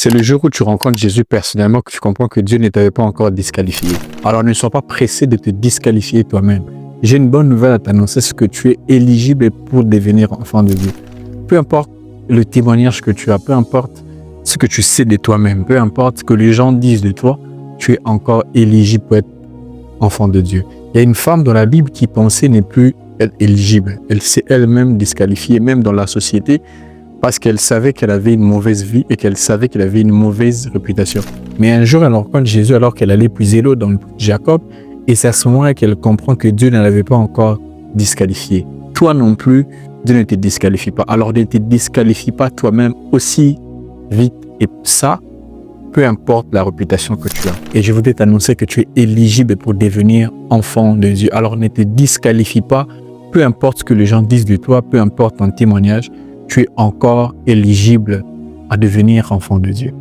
C'est le jour où tu rencontres Jésus personnellement que tu comprends que Dieu ne t'avait pas encore disqualifié. Alors ne sois pas pressé de te disqualifier toi-même. J'ai une bonne nouvelle à t'annoncer, c'est que tu es éligible pour devenir enfant de Dieu. Peu importe le témoignage que tu as, peu importe ce que tu sais de toi-même, peu importe ce que les gens disent de toi, tu es encore éligible pour être enfant de Dieu. Il y a une femme dans la Bible qui pensait n'est plus éligible. Elle s'est elle-même disqualifiée, même dans la société, parce qu'elle savait qu'elle avait une mauvaise vie et qu'elle savait qu'elle avait une mauvaise réputation. Mais un jour, elle rencontre Jésus alors qu'elle allait puiser l'eau dans le puits de Jacob, et c'est à ce moment-là qu'elle comprend que Dieu ne l'avait pas encore disqualifiée. Toi non plus, Dieu ne te disqualifie pas. Alors ne te disqualifie pas toi-même aussi vite. Et ça, peu importe la réputation que tu as. Et je voudrais t'annoncer que tu es éligible pour devenir enfant de Dieu. Alors ne te disqualifie pas, peu importe ce que les gens disent de toi, peu importe ton témoignage, tu es encore éligible à devenir enfant de Dieu.